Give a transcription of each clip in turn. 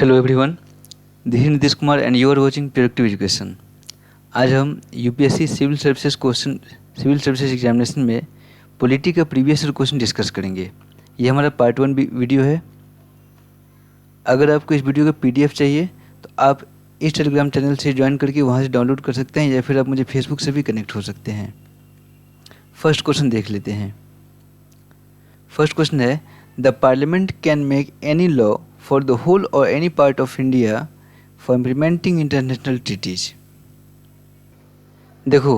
Hello everyone, this is Nitish Kumar and you are watching productive education. आज हम UPSC civil services examination में polity का previous year question discuss करेंगे। ये हमारा पार्ट 1 वीडियो है। अगर आपको इस वीडियो का पीडीएफ चाहिए तो आप इस टेलीग्राम चैनल से ज्वाइन करके वहाँ से डाउनलोड कर सकते हैं, या फिर आप मुझे फेसबुक से भी कनेक्ट हो सकते हैं। फर्स्ट क्वेश्चन देख लेते हैं। फर्स्ट क्वेश्चन है, the parliament can make any law for the whole or any part of India for implementing international treaties। देखो,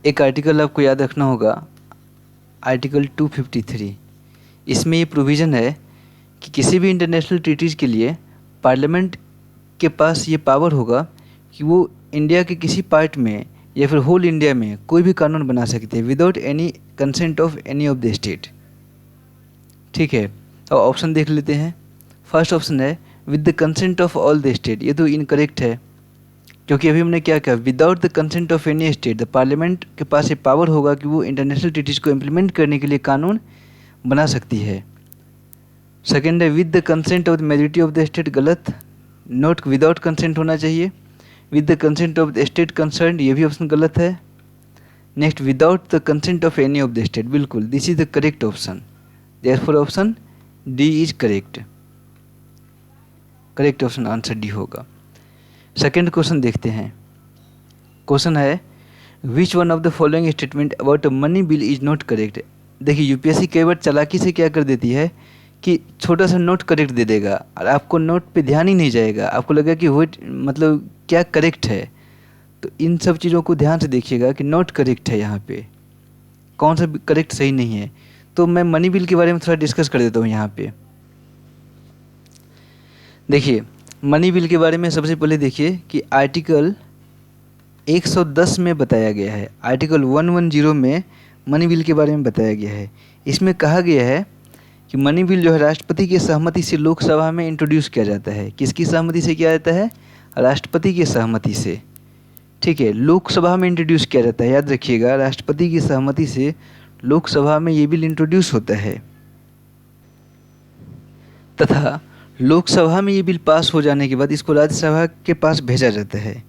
एक आर्टिकल आपको याद रखना होगा, आर्टिकल 253। इसमें ये प्रोविज़न है कि किसी भी इंटरनेशनल ट्रीटीज़ के लिए पार्लियामेंट के पास ये पावर होगा कि वो इंडिया के किसी पार्ट में या फिर होल इंडिया में कोई भी कानून बना सकते हैं without any consent of any of the state. ठीक है, अब ऑप्शन देख लेते हैं। फर्स्ट ऑप्शन है with the consent of all the state. ये तो इनकरेक्ट है, क्योंकि अभी हमने क्या कहा, without the consent of any state. The parliament के पास ये पावर होगा कि वो इंटरनेशनल ट्रीटीज़ को इम्प्लीमेंट करने के लिए कानून बना सकती है। सेकेंड है with the consent of the majority of the state. गलत, नॉट विदाउट कंसेंट होना चाहिए। With the consent of the state concern, ये भी ऑप्शन गलत है। Next, without the consent of any of the state. बिल्कुल, this is the correct option. Therefore option D is correct. Correct option answer D होगा। Second question देखते हैं। Question है, which one of the following statement about a money bill is not correct. देखिए, UPSC कई बार चालाकी से क्या कर देती है कि छोटा सा नोट करेक्ट दे देगा और आपको नोट पे ध्यान ही नहीं जाएगा, आपको लगेगा कि वो मतलब क्या करेक्ट है। तो इन सब चीज़ों को ध्यान से देखिएगा कि नॉट करेक्ट है, यहाँ पे कौन सा करेक्ट सही नहीं है। तो मैं मनी बिल के बारे में थोड़ा डिस्कस कर देता हूँ यहाँ पे। देखिए, मनी बिल के बारे में सबसे पहले देखिए कि आर्टिकल 110 में बताया गया है। आर्टिकल 110 में मनी बिल के बारे में बताया गया है। इसमें कहा गया है कि मनी बिल जो है राष्ट्रपति की सहमति से लोकसभा में इंट्रोड्यूस किया जाता है। किसकी सहमति से किया जाता है? राष्ट्रपति की सहमति से। ठीक है, लोकसभा में इंट्रोड्यूस किया जाता है। याद रखिएगा, राष्ट्रपति की सहमति से लोकसभा में ये बिल इंट्रोड्यूस होता है, तथा लोकसभा में ये बिल पास हो जाने के बाद इसको राज्यसभा के पास भेजा जाता है।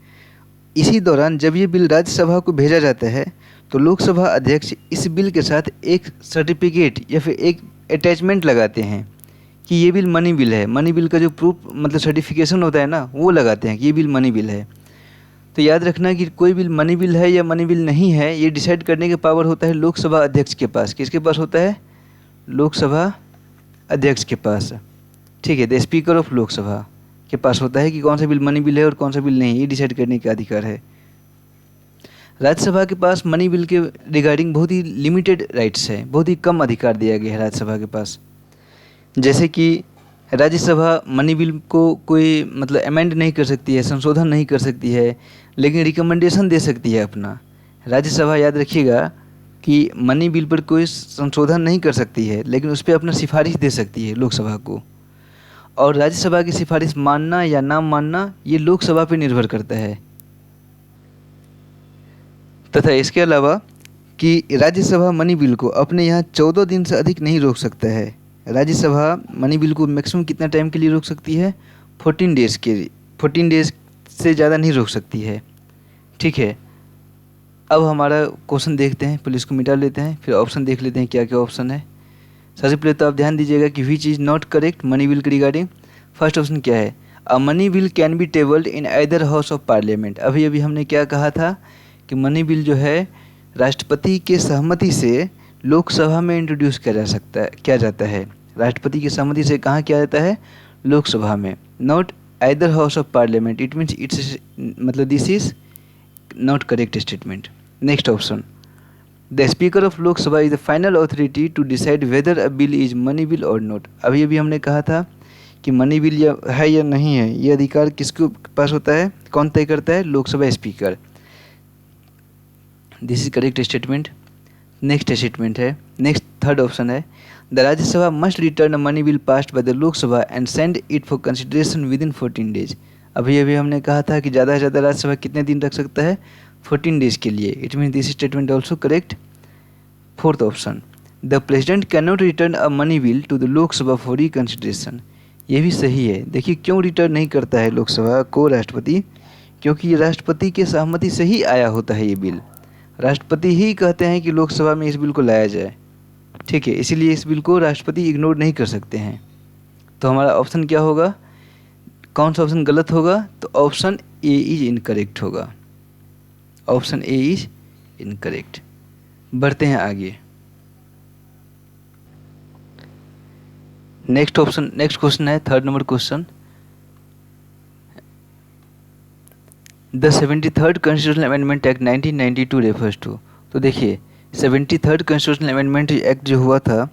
इसी दौरान जब ये बिल राज्यसभा को भेजा जाता है तो लोकसभा अध्यक्ष इस बिल के साथ एक सर्टिफिकेट या फिर एक अटैचमेंट लगाते हैं कि ये बिल मनी बिल है। मनी बिल का जो प्रूफ मतलब सर्टिफिकेशन होता है ना, वो लगाते हैं कि ये बिल मनी बिल है। तो याद रखना कि कोई बिल मनी बिल है या मनी बिल नहीं है, ये डिसाइड करने का पावर होता है लोकसभा अध्यक्ष के पास। किसके पास होता है? लोकसभा अध्यक्ष के पास। ठीक है, द स्पीकर ऑफ लोकसभा के पास होता है कि कौन सा बिल मनी बिल है और कौन सा बिल नहीं, ये डिसाइड करने का अधिकार है। राज्यसभा के पास मनी बिल के रिगार्डिंग बहुत ही लिमिटेड राइट्स है, बहुत ही कम अधिकार दिया गया है राज्यसभा के पास। जैसे कि राज्यसभा मनी बिल को कोई मतलब अमेंड नहीं कर सकती है, संशोधन नहीं कर सकती है, लेकिन रिकमेंडेशन दे सकती है अपना। राज्यसभा, याद रखिएगा कि मनी बिल पर कोई संशोधन नहीं कर सकती है, लेकिन उस पर अपना सिफारिश दे सकती है लोकसभा को। और राज्यसभा की सिफारिश मानना या ना मानना ये लोकसभा पर निर्भर करता है। तथा इसके अलावा कि राज्यसभा मनी बिल को अपने यहाँ 14 दिन से अधिक नहीं रोक सकता है। राज्यसभा मनी बिल को मैक्सिमम कितना टाइम के लिए रोक सकती है? 14 डेज़ के। 14 डेज़ से ज़्यादा नहीं रोक सकती है। ठीक है, अब हमारा क्वेश्चन देखते हैं। पहले इसको मिटा लेते हैं, फिर ऑप्शन देख लेते हैं क्या क्या ऑप्शन है। सबसे पहले तो आप ध्यान दीजिएगा कि which is not correct money bill के रिगार्डिंग। फर्स्ट ऑप्शन क्या है? अ money bill can be tabled in either house of parliament. अभी अभी हमने क्या कहा था कि मनी बिल जो है राष्ट्रपति के सहमति से लोकसभा में इंट्रोड्यूस किया जाता है। राष्ट्रपति की सहमति से कहाँ किया जाता है? लोकसभा में। Not either house of parliament, it means it's मतलब this is not correct statement. Next option, the speaker of Lok Sabha is the final authority to decide whether a bill is money bill और नॉट। अभी अभी हमने कहा था कि money bill है या नहीं है, ये अधिकार किसके पास होता है? कौन तय करता है? Lok Sabha speaker. This is correct statement. Next statement है, नेक्स्ट थर्ड ऑप्शन है, the Rajya Sabha must return a money bill passed by the Lok Sabha and send it for consideration with in 14 days. अभी अभी हमने कहा था कि ज़्यादा से ज़्यादा राज्यसभा कितने दिन रख सकता है? 14 डेज के लिए। It mean this statement also correct. Fourth option, the president can not return a money bill to the Lok Sabha for reconsideration. ये भी सही है। देखिए क्यों रिटर्न नहीं करता है लोकसभा को राष्ट्रपति, क्योंकि ये राष्ट्रपति के सहमति से ही आया होता है ये बिल। राष्ट्रपति ही कहते हैं कि लोकसभा में इस बिल को लाया जाए, ठीक है, इसीलिए इस बिल को राष्ट्रपति इग्नोर नहीं कर सकते हैं। तो हमारा ऑप्शन क्या होगा, कौन सा ऑप्शन गलत होगा, तो ऑप्शन ए इज इनकरेक्ट होगा। Option A is incorrect. बढ़ते हैं आगे। नेक्स्ट क्वेश्चन है 3rd number question, the 73rd constitutional amendment act 1992 refers to. तो देखिए 73rd कॉन्स्टिट्यूशनल अमेंडमेंट एक्ट जो हुआ था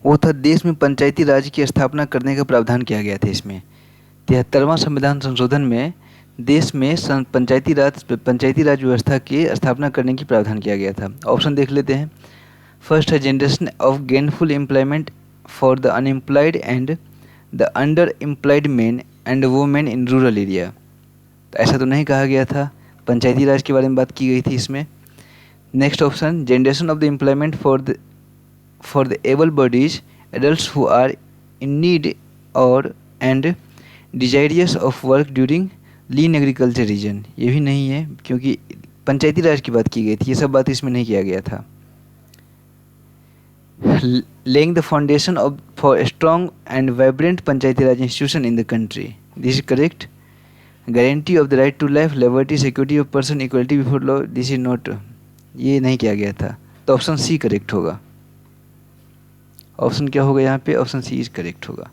वो था देश में पंचायती राज की स्थापना करने का प्रावधान किया गया था। इसमें 73वां संविधान संशोधन में देश में पंचायती राज व्यवस्था की स्थापना करने की प्रावधान किया गया था। ऑप्शन देख लेते हैं। फर्स्ट है generation of gainful employment for the unemployed and the under employed man and women in rural area. तो ऐसा तो नहीं कहा गया था, पंचायती राज के बारे में बात की गई थी इसमें। Next option generation of the employment for the able bodies adults who are in need और and desirous of work during lean agriculture region. ये भी नहीं है क्योंकि पंचायती राज की बात की गई थी, ये सब बात इसमें नहीं किया गया था। Laying the foundation of for strong and vibrant Panchayati Raj institution in the country, this is correct. Guarantee of the right to life, liberty, security of person, equality before law, this is not, ये नहीं किया गया था। तो option C correct होगा। Option क्या होगा यहाँ पे, ऑप्शन सी इज करेक्ट होगा।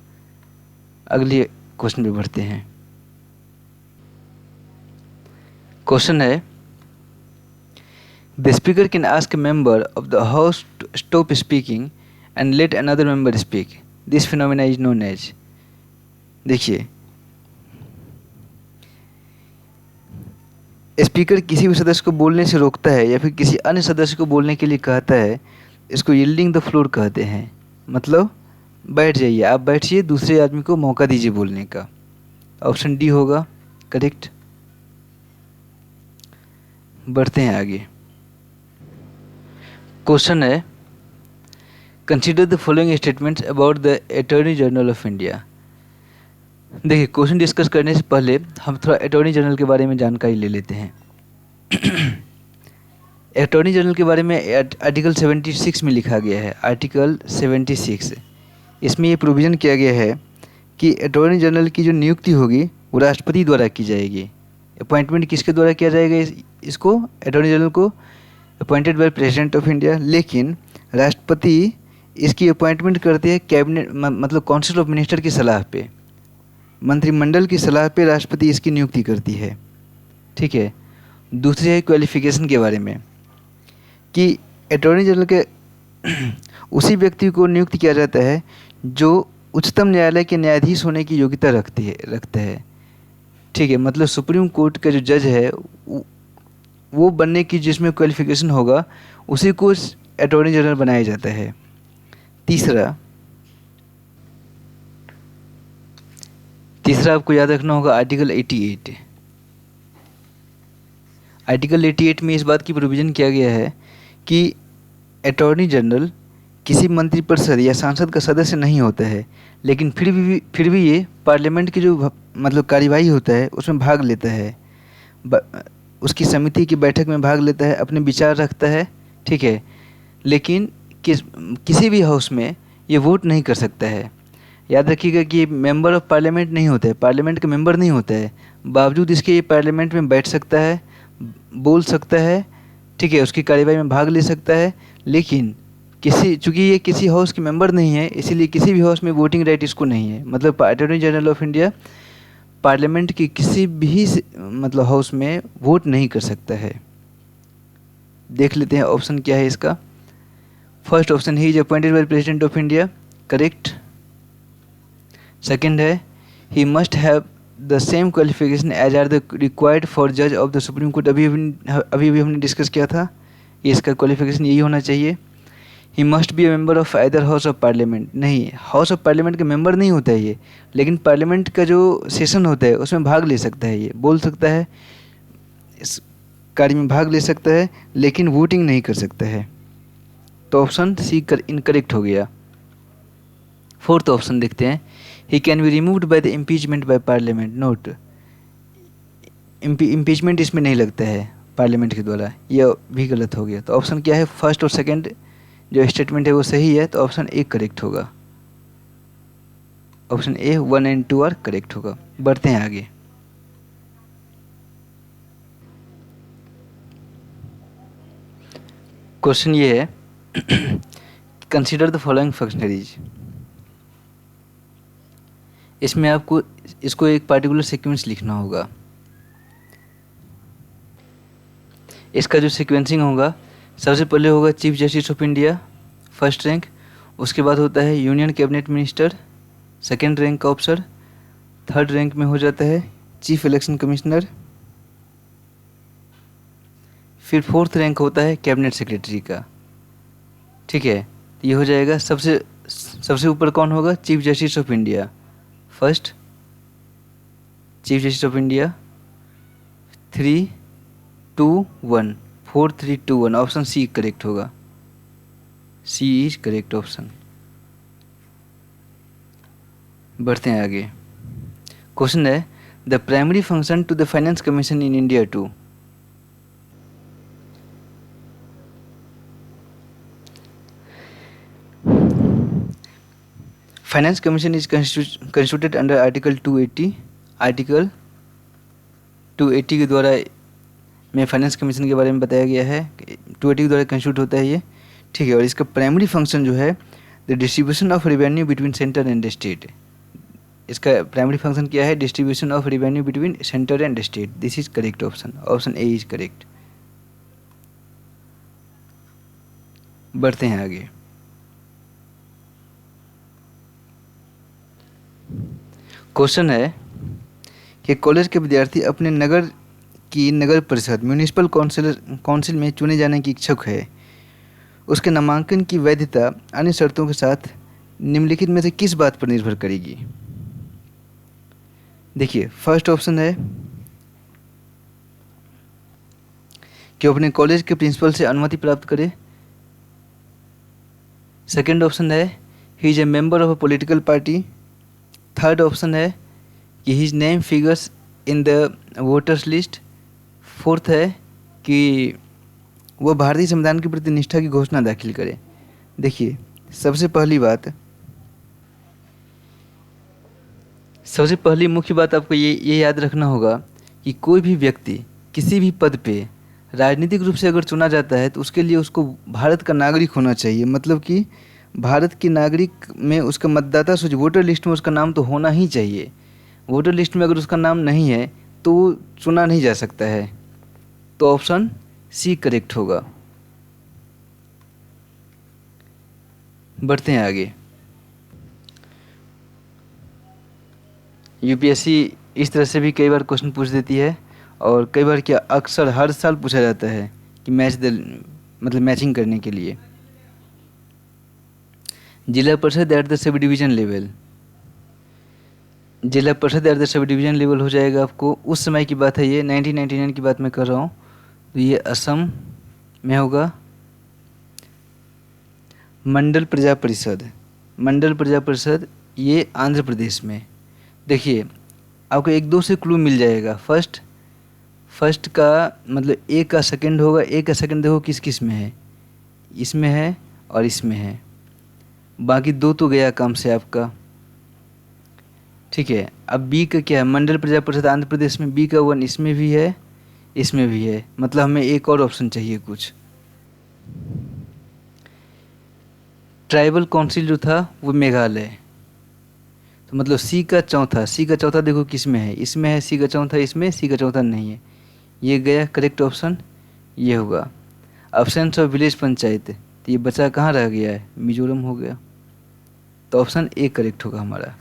अगले क्वेश्चन पे बढ़ते हैं। क्वेश्चन है the speaker can ask a member of the house to stop speaking and let another member speak, this phenomena is known as. देखिए स्पीकर किसी भी सदस्य को बोलने से रोकता है या फिर किसी अन्य सदस्य को बोलने के लिए कहता है, इसको यील्डिंग द फ्लोर कहते हैं। मतलब बैठ जाइए, आप बैठिए, दूसरे आदमी को मौका दीजिए बोलने का। ऑप्शन डी होगा करेक्ट। बढ़ते हैं आगे। क्वेश्चन है consider the following statements about the attorney general of India. देखिए क्वेश्चन डिस्कस करने से पहले हम थोड़ा अटॉर्नी जनरल के बारे में जानकारी ले लेते हैं। अटॉर्नी जनरल के बारे में आर्टिकल 76 में लिखा गया है। आर्टिकल 76 इसमें ये प्रोविज़न किया गया है कि अटॉर्नी जनरल की जो नियुक्ति होगी वो राष्ट्रपति द्वारा की जाएगी। अपॉइंटमेंट किसके द्वारा किया जाएगा, इसको अटॉर्नी जनरल को appointed by president of India. लेकिन राष्ट्रपति इसकी अपॉइंटमेंट करते हैं कैबिनेट, मतलब काउंसिल ऑफ मिनिस्टर की सलाह पे, मंत्रिमंडल की सलाह पे राष्ट्रपति इसकी नियुक्ति करती है, ठीक है। दूसरी है क्वालिफिकेशन के बारे में कि अटॉर्नी जनरल के उसी व्यक्ति को नियुक्त किया जाता है जो उच्चतम न्यायालय के न्यायाधीश होने की योग्यता रखता है, ठीक है। मतलब सुप्रीम कोर्ट का जो जज है वो बनने की जिसमें क्वालिफिकेशन होगा उसी को अटॉर्नी जनरल बनाया जाता है। तीसरा आपको याद रखना होगा आर्टिकल 88। आर्टिकल 88 में इस बात की प्रोविज़न किया गया है कि अटॉर्नी जनरल किसी मंत्रिपरिषद या सांसद का सदस्य नहीं होता है, लेकिन फिर भी ये पार्लियामेंट की जो मतलब कार्यवाही होता है उसमें भाग लेता है, उसकी समिति की बैठक में भाग लेता है, अपने विचार रखता है, ठीक है। लेकिन किसी भी हाउस में ये वोट नहीं कर सकता है। याद रखिएगा कि ये मेंबर ऑफ पार्लियामेंट नहीं होता है, पार्लियामेंट का मेंबर नहीं होता है, बावजूद इसके ये पार्लियामेंट में बैठ सकता है, बोल सकता है, ठीक है, उसकी कार्यवाही में भाग ले सकता है। लेकिन चूँकि ये किसी हाउस के मेंबर नहीं है, इसीलिए किसी भी हाउस में वोटिंग राइट इसको नहीं है। मतलब attorney general of India parliament की किसी भी मतलब हाउस में वोट नहीं कर सकता है। देख लेते हैं ऑप्शन क्या है इसका। First option he is appointed by president of India, correct. Second है he must have the same qualification as are the required for जज ऑफ द सुप्रीम कोर्ट। अभी भी हमने डिस्कस किया था, ये इसका क्वालिफिकेशन यही होना चाहिए। He must be a member of either house of parliament. नहीं, हाउस ऑफ पार्लियामेंट का मेंबर नहीं होता है ये, लेकिन पार्लियामेंट का जो सेशन होता है उसमें भाग ले सकता है, ये बोल सकता है, इस कार्य में भाग ले सकता है, लेकिन वोटिंग नहीं कर सकता है। तो ऑप्शन सी इनकरेक्ट हो गया। फोर्थ ऑप्शन देखते हैं, he can be removed by the impeachment by parliament. Note, impeachment इसमें नहीं लगता है पार्लियामेंट के द्वारा, यह भी गलत हो गया। तो ऑप्शन क्या है, फर्स्ट और सेकंड जो स्टेटमेंट है वो सही है, तो ऑप्शन ए करेक्ट होगा। Option A 1 and 2 are correct होगा। बढ़ते हैं आगे। क्वेश्चन ये है, कंसीडर द फॉलोइंग फंक्शनरीज। इसमें आपको इसको एक पार्टिकुलर सीक्वेंस लिखना होगा। इसका जो सीक्वेंसिंग होगा, सबसे पहले होगा chief justice of India first rank, उसके बाद होता है union cabinet minister second rank का ऑफिसर, थर्ड रैंक में हो जाता है चीफ इलेक्शन कमिश्नर, फिर फोर्थ रैंक होता है कैबिनेट सेक्रेटरी का। ठीक है, तो ये हो जाएगा सबसे ऊपर कौन होगा, chief justice of India first, chief justice of India 3 2 1 4 3 2 1, option C correct होगा। C is correct option. बढ़ते हैं आगे। क्वेश्चन है, the primary function to the finance commission in India to. Finance commission is constituted under article 280। Article 280 के द्वारा में finance commission के बारे में बताया गया है, 280 के द्वारा कंस्टिट्यूट होता है ये। ठीक है, और इसका प्राइमरी फंक्शन जो है the distribution of revenue between centre and state. इसका प्राइमरी फंक्शन क्या है, distribution of revenue between centre and state. This is correct option, option A is correct. बढ़ते हैं आगे। क्वेश्चन है कि कॉलेज के विद्यार्थी अपने नगर की नगर परिषद म्यूनिसिपल काउंसिल में चुने जाने की इच्छुक है, उसके नामांकन की वैधता अन्य शर्तों के साथ निम्नलिखित में से किस बात पर निर्भर करेगी। देखिए, फर्स्ट ऑप्शन है कि वो अपने कॉलेज के प्रिंसिपल से अनुमति प्राप्त करे। सेकंड ऑप्शन है he is a member of a political party. Third option है कि his name figures in the voters list. Fourth है कि वह भारतीय संविधान के प्रति निष्ठा की घोषणा दाखिल करे। देखिए, सबसे पहली मुख्य बात आपको ये याद रखना होगा कि कोई भी व्यक्ति किसी भी पद पे राजनीतिक रूप से अगर चुना जाता है तो उसके लिए उसको भारत का नागरिक होना चाहिए। मतलब कि भारत के नागरिक में उसका मतदाता सूची वोटर लिस्ट में उसका नाम तो होना ही चाहिए। वोटर लिस्ट में अगर उसका नाम नहीं है तो चुना नहीं जा सकता है। तो ऑप्शन सी करेक्ट होगा। बढ़ते हैं आगे। यूपीएससी इस तरह से भी कई बार क्वेश्चन पूछ देती है, और कई बार क्या अक्सर हर साल पूछा जाता है कि मतलब मैचिंग करने के लिए। जिला परिषद at the sub division level, जिला परिषद at the sub division level हो जाएगा आपको। उस समय की बात है ये, 1999 की बात मैं कर रहा हूँ, तो ये असम में होगा। मंडल प्रजा परिषद ये आंध्र प्रदेश में। देखिए, आपको एक दो से क्लू मिल जाएगा। फर्स्ट का मतलब ए का सेकंड होगा। ए का सेकंड देखो किस किस में है, इसमें है और इसमें है। बाकी दो तो गया काम से आपका। ठीक है, अब बी का क्या है, मंडल प्रजा परिषद आंध्र प्रदेश में, बी का 1 इसमें भी है, इसमें भी है। मतलब हमें एक और ऑप्शन चाहिए कुछ। ट्राइबल काउंसिल जो था वो मेघालय, तो मतलब सी का चौथा देखो किस में है, इसमें है सी का चौथा, इसमें सी का चौथा नहीं है। ये गया करेक्ट ऑप्शन, ये होगा एब्सेंस ऑफ विलेज पंचायत। तो ये बचा कहाँ रह गया है, मिजोरम हो गया। तो ऑप्शन ए करेक्ट होगा हमारा।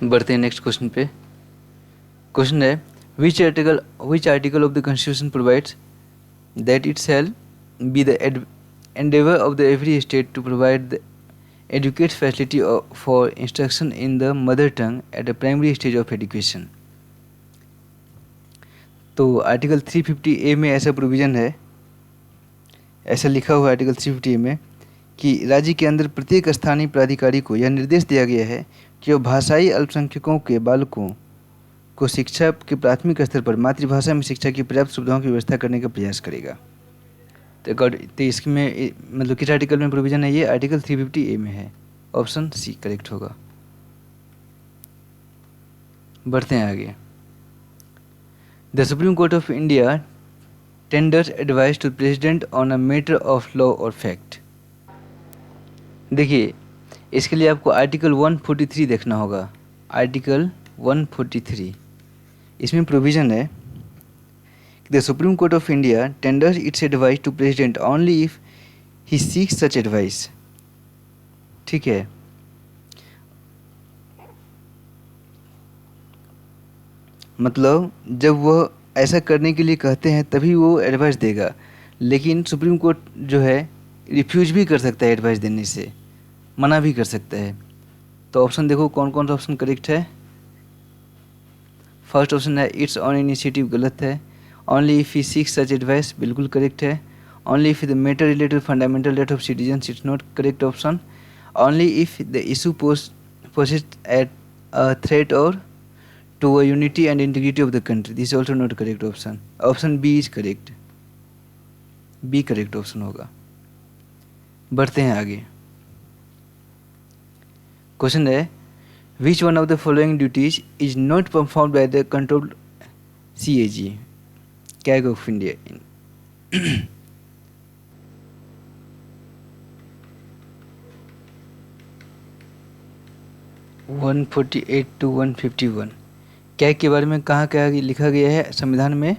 बढ़ते हैं नेक्स्ट क्वेश्चन पे। क्वेश्चन है which article of the constitution provides that it shall be the endeavor of the every state to provide the adequate facility for instruction in the mother tongue at a primary stage of education। तो article 350A में ऐसा provision है ऐसा लिखा हुआ है article 350 में कि राज्य के अंदर प्रत्येक स्थानीय प्राधिकारी को यह निर्देश दिया गया है कि वह भाषाई अल्पसंख्यकों के बालकों को शिक्षा के प्राथमिक स्तर पर मातृभाषा में शिक्षा की पर्याप्त सुविधाओं की व्यवस्था करने का प्रयास करेगा। तो इसमें मतलब किस आर्टिकल में प्रोविज़न है? ये आर्टिकल 350A में है। ऑप्शन सी करेक्ट होगा। बढ़ते हैं आगे। The supreme court of India tenders advice to president on a matter of law or fact. देखिए, इसके लिए आपको आर्टिकल 143 देखना होगा। आर्टिकल 143 इसमें प्रोविज़न है the supreme court of India tenders its advice to president only if he seeks such advice. ठीक है, मतलब जब वह ऐसा करने के लिए कहते हैं तभी वो एडवाइस देगा, लेकिन सुप्रीम कोर्ट जो है रिफ्यूज भी कर सकता है, एडवाइस देने से मना भी कर सकता है। तो ऑप्शन देखो कौन कौन सा ऑप्शन करेक्ट है। फर्स्ट ऑप्शन है इट्स ऑन इनिशिएटिव, गलत है। Only if he seeks such advice, बिल्कुल करेक्ट है। Only if the matter related fundamental right of citizens, it's not correct option. Only if the issue poses at a threat or to a unity and integrity of the country, this is also not correct option. Option B is correct. B correct option होगा। बढ़ते हैं आगे। Question है which one of the following duties is not performed by the controlled CAG, CAG of India? 148 to 151 CAG के बारे में कहाँ क्या लिखा गया है? संविधान में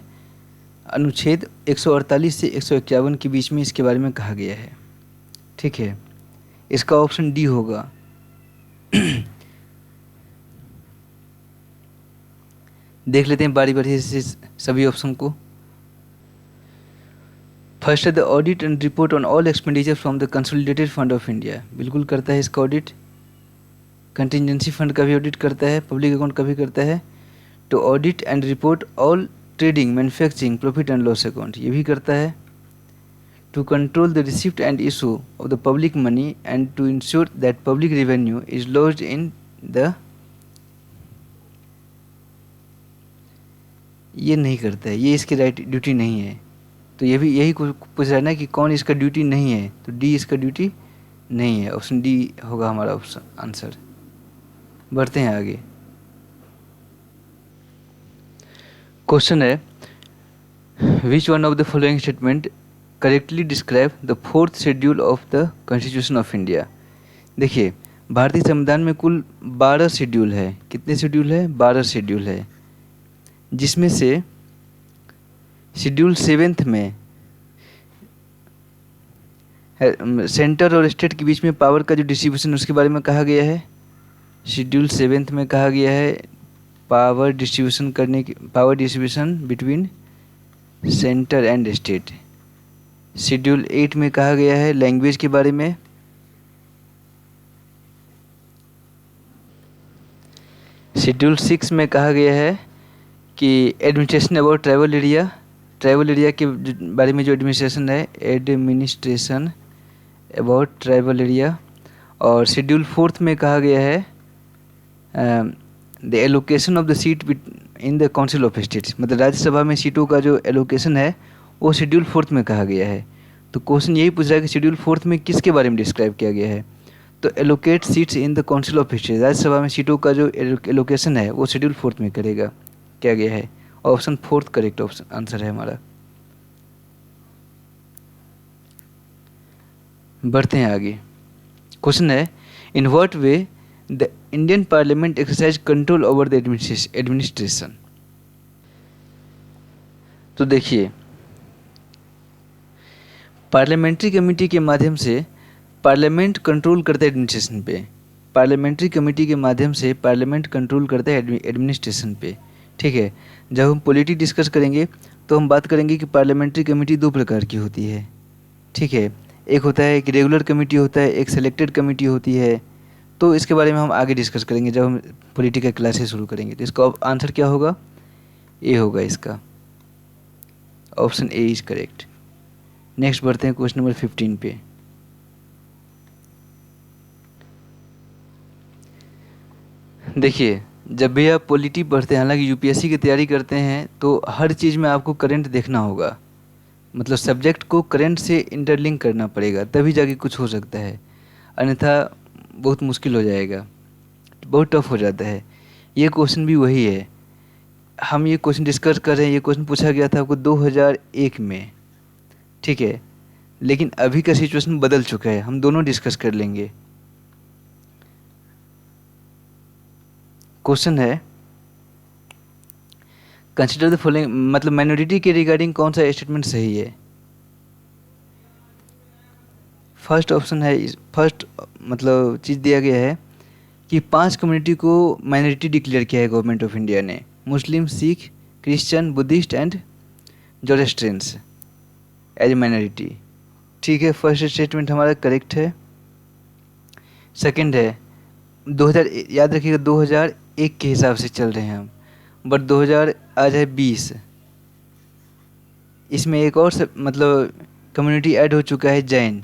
अनुच्छेद 148 से 151 के बीच में इसके बारे में कहा गया है। ठीक है, इसका ऑप्शन डी होगा। देख लेते हैं बारी बारी से सभी ऑप्शन को। फर्स्ट है the audit and report on all expenditure from the consolidated fund of India, बिल्कुल करता है इसका ऑडिट। कंटिजेंसी फंड का भी ऑडिट करता है, पब्लिक अकाउंट का भी करता है। To audit and report all trading, manufacturing, profit and loss account, ये भी करता है। To control the receipt and issue of the public money and to ensure that public revenue is lodged in the, ये नहीं करता है, ये इसकी राइट ड्यूटी नहीं है। तो ये भी यही पूछ रहा है ना कि कौन इसका ड्यूटी नहीं है, तो डी इसका ड्यूटी नहीं है। ऑप्शन डी होगा हमारा ऑप्शन आंसर। बढ़ते हैं आगे। क्वेश्चन है which one of the following statement correctly describe the fourth schedule of the constitution of India. देखिए, भारतीय संविधान में कुल 12 शेड्यूल है। कितने शेड्यूल है? 12 शेड्यूल है, जिसमें से शेड्यूल 7th में सेंटर और स्टेट के बीच में पावर का जो डिस्ट्रीब्यूशन उसके बारे में कहा गया है। शेड्यूल 7th में कहा गया है power distribution between centre and state. Schedule 8 में कहा गया है लैंग्वेज के बारे में। शेड्यूल 6 में कहा गया है कि एडमिनिस्ट्रेशन अबाउट ट्राइबल एरिया के बारे में जो एडमिनिस्ट्रेशन है, एडमिनिस्ट्रेशन अबाउट ट्राइबल एरिया। और शेड्यूल 4 में कहा गया है the allocation of the seat in the council of states, मतलब राज्यसभा में सीटों का जो एलोकेशन है वो शेड्यूल 4 में कहा गया है। तो क्वेश्चन यही पूछ रहा है कि शेड्यूल 4 में किसके बारे में डिस्क्राइब किया गया है? तो allocate seats in the council of states, Rajya Sabha में सीटों का जो एलोकेशन है वो शेड्यूल 4 में करेगा क्या गया है। ऑप्शन 4 करेक्ट ऑप्शन आंसर है हमारा। बढ़ते हैं आगे। क्वेश्चन है in what way the Indian parliament exercise control over the administration. तो देखिए, पार्लियामेंट्री कमेटी के माध्यम से पार्लियामेंट कंट्रोल करता है एडमिनिस्ट्रेशन पे। पार्लियामेंट्री कमेटी के माध्यम से पार्लियामेंट कंट्रोल करता है एडमिनिस्ट्रेशन पे। ठीक है, जब हम पॉलिटी डिस्कस करेंगे तो हम बात करेंगे कि पार्लियामेंट्री कमेटी 2 प्रकार की होती है। ठीक है, एक होता है एक रेगुलर कमेटी होता है, एक सेलेक्टेड कमेटी होती है। तो इसके बारे में हम आगे डिस्कस करेंगे जब हम पॉलिटिकल क्लासेस शुरू करेंगे। तो इसका आंसर क्या होगा? ए होगा इसका। Option A is correct. Next बढ़ते हैं क्वेश्चन नंबर 15 पे। देखिए, जब भी आप पॉलिटी पढ़ते हैं, हालांकि यूपीएससी की तैयारी करते हैं, तो हर चीज़ में आपको करंट देखना होगा। मतलब सब्जेक्ट को करंट से इंटरलिंक करना पड़ेगा, तभी जाके कुछ हो सकता है, अन्यथा बहुत मुश्किल हो जाएगा, बहुत टफ हो जाता है। ये क्वेश्चन भी वही है, हम ये क्वेश्चन डिस्कस कर रहे हैं। ये क्वेश्चन पूछा गया था आपको 2001 में, ठीक है, लेकिन अभी का सिचुएशन बदल चुका है, हम दोनों डिस्कस कर लेंगे। क्वेश्चन है, कंसिडर द फॉलोइंग, मतलब माइनॉरिटी के रिगार्डिंग कौन सा स्टेटमेंट सही है। फर्स्ट ऑप्शन है, फर्स्ट मतलब चीज़ दिया गया है कि 5 कम्युनिटी को माइनॉरिटी डिक्लेयर किया है गवर्नमेंट ऑफ इंडिया ने, Muslim, Sikh, Christian, Buddhist and Zoroastrians as minority. ठीक है, फर्स्ट स्टेटमेंट हमारा करेक्ट है। सेकंड है 2000, याद रखिएगा 2001 के हिसाब से चल रहे हैं हम, बट 2000 आज है 20, इसमें एक और मतलब कम्युनिटी ऐड हो चुका है, जैन।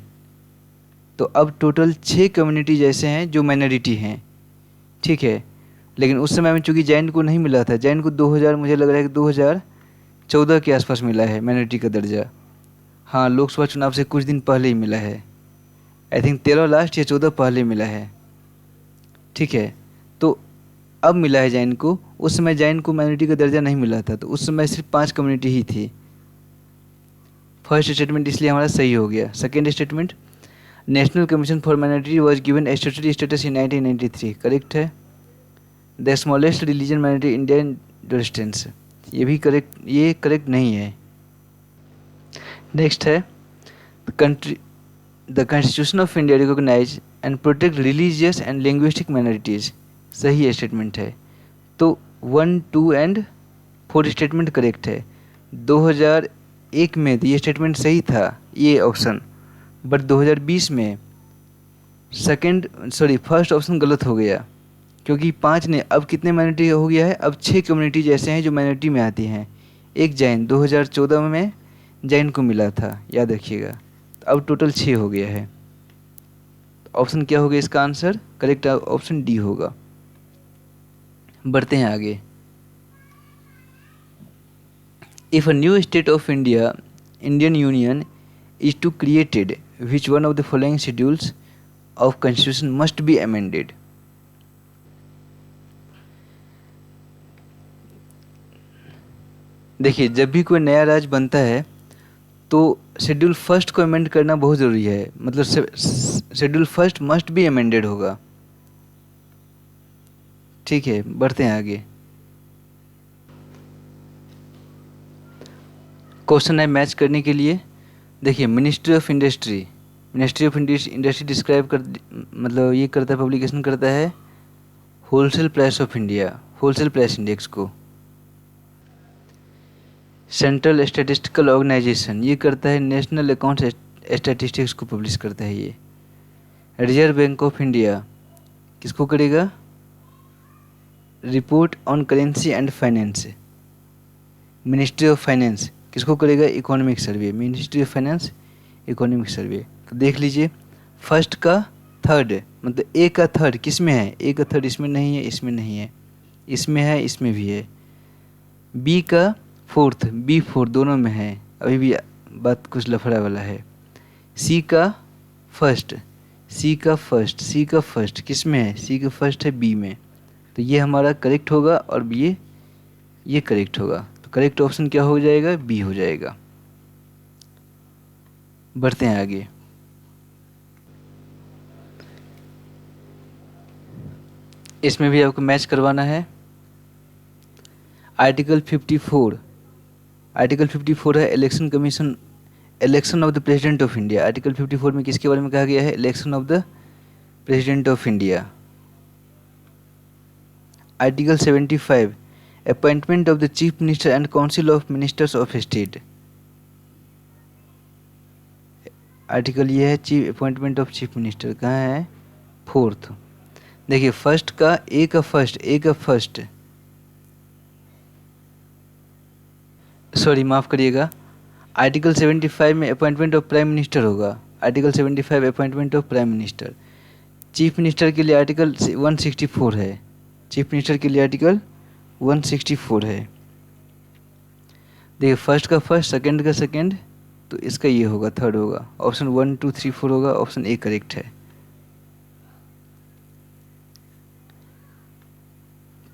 तो अब टोटल 6 कम्युनिटी जैसे हैं जो माइनॉरिटी हैं, ठीक है। लेकिन उस समय में चूँकि जैन को नहीं मिला था, जैन को 2000, मुझे लग रहा है कि 2014 के आसपास मिला है माइनॉरिटी का दर्जा। हाँ, लोकसभा चुनाव से कुछ दिन पहले ही मिला है, आई थिंक 13 लास्ट या 14 पहले मिला है, ठीक है। तो अब मिला है जैन को, उस समय जैन को माइनॉरिटी का दर्जा नहीं मिला था, तो उस समय सिर्फ 5 कम्युनिटी ही थी। फर्स्ट स्टेटमेंट इसलिए हमारा सही हो गया। Second statement, national commission for minority was given statutory status in 1993, correct है। The smallest religion minority Indian Zoroastrians, ये भी करेक्ट, ये करेक्ट नहीं है। नेक्स्ट है, country the constitution of India recognise and protect religious and linguistic minorities, सही statement है। तो 1, 2 एंड 4 स्टेटमेंट करेक्ट है। 2001 में ये स्टेटमेंट सही था, ये ऑप्शन, बट 2020 में फर्स्ट ऑप्शन गलत हो गया, क्योंकि 5 ने, अब कितने माइनॉरिटी हो गया है, अब 6 कम्युनिटी जैसे हैं जो माइनॉरिटी में आती हैं। एक जैन 2014 में जैन को मिला था, याद रखिएगा, अब टोटल 6 हो गया है। ऑप्शन क्या हो गया इसका आंसर, करेक्ट ऑप्शन डी होगा। बढ़ते हैं आगे। If a new state of Indian union is to created, which one of the following schedules of constitution must be amended? देखिए, जब भी कोई नया राज्य बनता है तो शेड्यूल फर्स्ट को अमेंड करना बहुत ज़रूरी है, मतलब schedule first must be amended होगा, ठीक है। बढ़ते हैं आगे। क्वेश्चन है मैच करने के लिए। देखिए, मिनिस्ट्री ऑफ इंडस्ट्री डिस्क्राइब कर, मतलब ये करता है, पब्लिकेशन करता है wholesale price of India, wholesale price index को। सेंट्रल स्टैटिस्टिकल ऑर्गेनाइजेशन ये करता है नेशनल अकाउंट स्टैटिस्टिक्स को पब्लिश करता है ये। रिजर्व बैंक ऑफ इंडिया किसको करेगा, report on currency and finance. Ministry of finance किसको करेगा, economic survey, ministry of finance economic survey. तो देख लीजिए, फर्स्ट का थर्ड, मतलब ए का थर्ड किस में है, ए का थर्ड इसमें नहीं है, इसमें नहीं है, इसमें है, इसमें भी है। बी का फोर्थ, बी फोर्थ दोनों में है, अभी भी बात कुछ लफड़ा वाला है। सी का फर्स्ट, सी का फर्स्ट किस में है, सी का फर्स्ट है बी में, तो ये हमारा करेक्ट होगा, और ये करेक्ट होगा। तो करेक्ट ऑप्शन क्या हो जाएगा, बी हो जाएगा। बढ़ते हैं आगे। इसमें भी आपको मैच करवाना है। आर्टिकल 54 है election commission, election of the president of India. Article 54 में किसके बारे में कहा गया है, election of the president of India. Article 75 appointment of the chief minister and council of ministers of state. Article ये है chief appointment of chief minister, कहाँ है, फोर्थ। देखिए, फर्स्ट का ए का फर्स्ट, सॉरी माफ़ करिएगा, आर्टिकल 75 में अपॉइंटमेंट ऑफ प्राइम मिनिस्टर होगा, article 75 appointment of prime minister. Chief minister के लिए आर्टिकल 164 है, चीफ मिनिस्टर के लिए आर्टिकल 164 है। देखिए फर्स्ट का फर्स्ट, सेकंड का सेकंड, तो इसका ये होगा, थर्ड होगा, ऑप्शन 1 2 3 4 होगा, ऑप्शन ए करेक्ट है।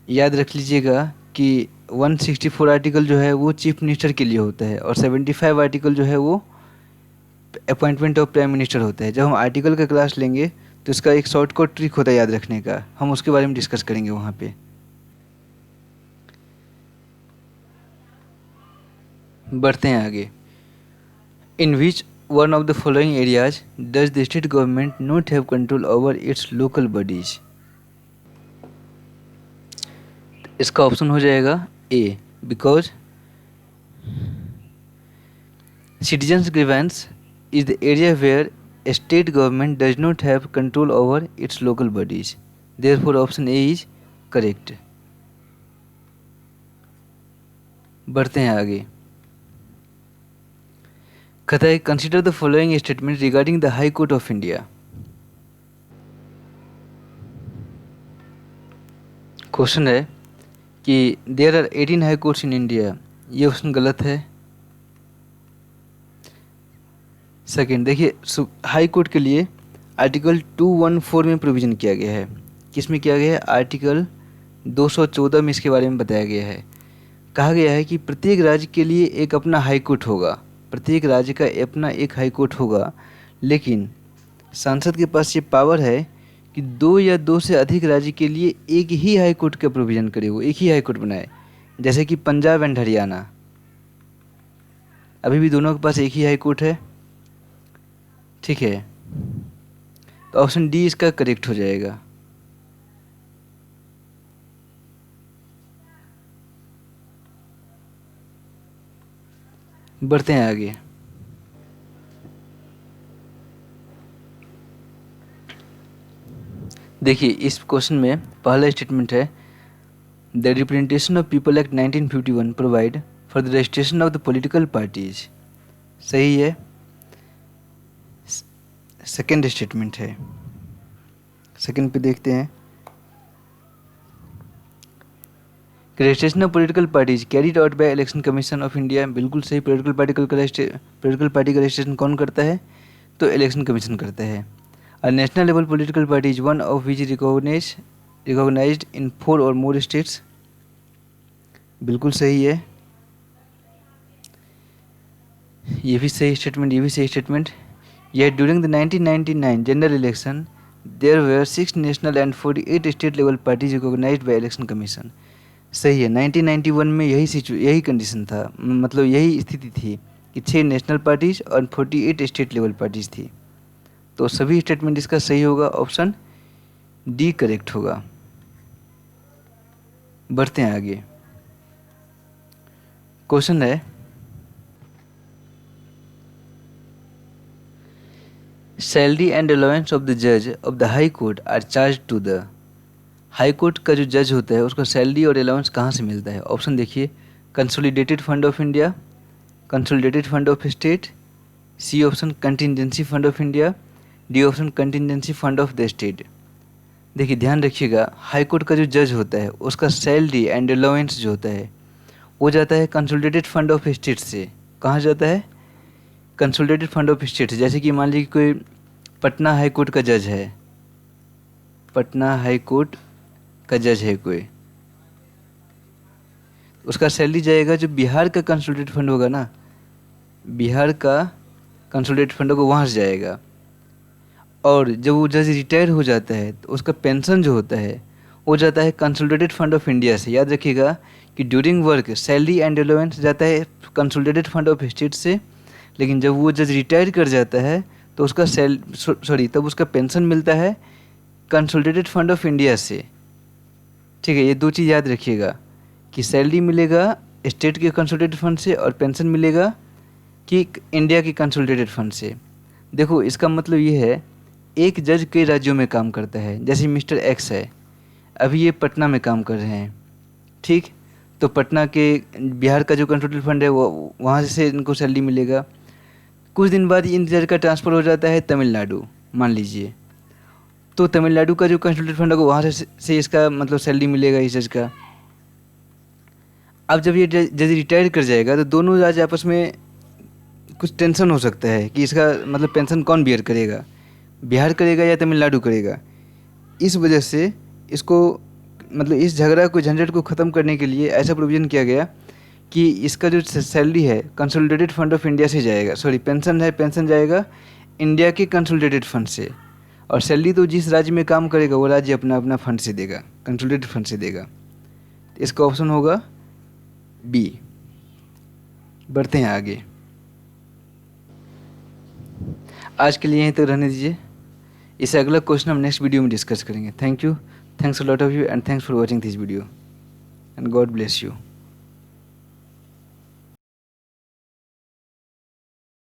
याद रख लीजिएगा कि 164 आर्टिकल जो है वो चीफ मिनिस्टर के लिए होता है और 75 आर्टिकल जो है वो अपॉइंटमेंट ऑफ प्राइम मिनिस्टर होता है। जब हम आर्टिकल का क्लास लेंगे तो इसका एक शॉर्टकट ट्रिक होता है याद रखने का, हम उसके बारे में डिस्कस करेंगे वहाँ पे। बढ़ते हैं आगे। In which one of the following areas does the state government not have control over its local bodies. इसका ऑप्शन हो जाएगा A, because citizens grievance is the area where state government does not have control over its local bodies, therefore option A is correct. बढ़ते हैं आगे। कहता है consider the following statement regarding the high court of India. Question है कि there are 18 high courts in India, ये option गलत है। सेकेंड देखिए, हाई कोर्ट के लिए आर्टिकल 214 में प्रोविज़न किया गया है। किस में किया गया है? आर्टिकल 214 में इसके बारे में बताया गया है। कहा गया है कि प्रत्येक राज्य के लिए एक अपना हाई कोर्ट होगा, प्रत्येक राज्य का अपना एक हाई कोर्ट होगा, लेकिन सांसद के पास ये पावर है कि 2 या 2 से अधिक राज्य के लिए एक ही हाई कोर्ट का प्रोविज़न करे, वो एक ही हाई कोर्ट बनाए। जैसे कि पंजाब एंड हरियाणा, अभी भी दोनों के पास एक ही हाई कोर्ट है, ठीक है। तो ऑप्शन डी इसका करेक्ट हो जाएगा। बढ़ते हैं आगे। देखिए इस क्वेश्चन में पहला स्टेटमेंट है the representation of people act 1951 provide for the registration of the political parties, सही है। सेकेंड स्टेटमेंट है, सेकेंड पे देखते हैं। Registration of political parties carried out by election commission of India, बिल्कुल सही। पॉलिटिकल पार्टी का रजिस्ट्रेशन कौन करता है? तो इलेक्शन कमीशन करता है। A national level political party is one of which recognized in 4 or more states, बिल्कुल सही है। ये भी सही स्टेटमेंट, ये भी सही statement. Yet during the 1999 general election, there were 6 national and 48 state level parties recognized by election commission, सही है। 1991 में यही कंडीशन था, मतलब यही स्थिति थी कि 6 नेशनल पार्टीज और 48 स्टेट लेवल पार्टीज थी। तो सभी स्टेटमेंट इसका सही होगा, ऑप्शन डी करेक्ट होगा। बढ़ते हैं आगे। क्वेश्चन है salary and allowance of the जज of the high court are charge to the. High court का जो जज होता है उसका सैलरी और अलाउंस कहाँ से मिलता है? ऑप्शन देखिए, consolidated fund of India, consolidated fund of state, C option contingency fund of India, D option contingency fund of the state. देखिए ध्यान रखिएगा, हाई कोर्ट का जो जज होता है उसका सैलरी एंड अलाउंस जो होता है वो जाता है कंसोलिडेटेड फंड ऑफ स्टेट से। कहाँ जाता है? कंसोलिडेटेड फंड ऑफ स्टेट से। जैसे कि मान लीजिए कोई पटना हाई कोर्ट का जज है, पटना हाई कोर्ट का जज है कोई, उसका सैलरी जाएगा जो बिहार का कंसोलिडेटेड फंड होगा ना, बिहार का कंसोलिडेटेड फंड होगा वहाँ से जाएगा। और जब वो जज रिटायर हो जाता है तो उसका पेंशन जो होता है वो जाता है कंसोलिडेटेड फंड ऑफ इंडिया से। याद रखिएगा कि during work salary and allowance जाता है कंसोलिडेटेड फंड ऑफ स्टेट से, लेकिन जब वो जज रिटायर कर जाता है तो उसका तब उसका पेंशन मिलता है कंसोलिडेटेड फंड ऑफ इंडिया से। ठीक है, ये 2 चीज़ याद रखिएगा कि सैलरी मिलेगा स्टेट के कंसोलिडेटेड फंड से और पेंशन मिलेगा कि इंडिया के कंसोलिडेटेड फंड से। देखो इसका मतलब ये है एक जज कई राज्यों में काम करता है, जैसे मिस्टर एक्स है, अभी ये पटना में काम कर रहे हैं, ठीक। तो पटना के बिहार का जो कंसोलिडेटेड फंड है वो वहाँ से इनको सैलरी मिलेगा। कुछ दिन बाद इन जज का ट्रांसफ़र हो जाता है तमिलनाडु, मान लीजिए, तो तमिलनाडु का जो कंसोलिडेटेड फंड होगा वहाँ से इसका मतलब सैलरी मिलेगा इस जज का। अब जब ये जज रिटायर कर जाएगा तो दोनों राज्य आपस में कुछ टेंशन हो सकता है कि इसका मतलब पेंशन कौन बियर करेगा, बिहार करेगा या तमिलनाडु करेगा। इस वजह से इसको मतलब इस झगड़ा को झंझट को ख़त्म करने के लिए ऐसा प्रोविज़न किया गया कि इसका जो सैलरी है कंसोलिडेटेड फंड ऑफ इंडिया से जाएगा, सॉरी पेंशन है, पेंशन जाएगा इंडिया के कंसोलिडेटेड फंड से, और सैलरी तो जिस राज्य में काम करेगा वो राज्य अपना अपना फंड से देगा, कंसोलिडेटेड फंड से देगा। इसका ऑप्शन होगा बी। बढ़ते हैं आगे। आज के लिए यहीं तक रहने दीजिए, इससे अगला क्वेश्चन हम नेक्स्ट वीडियो में डिस्कस करेंगे। Thank you, thanks a lot of you and thanks for watching this video and God bless you.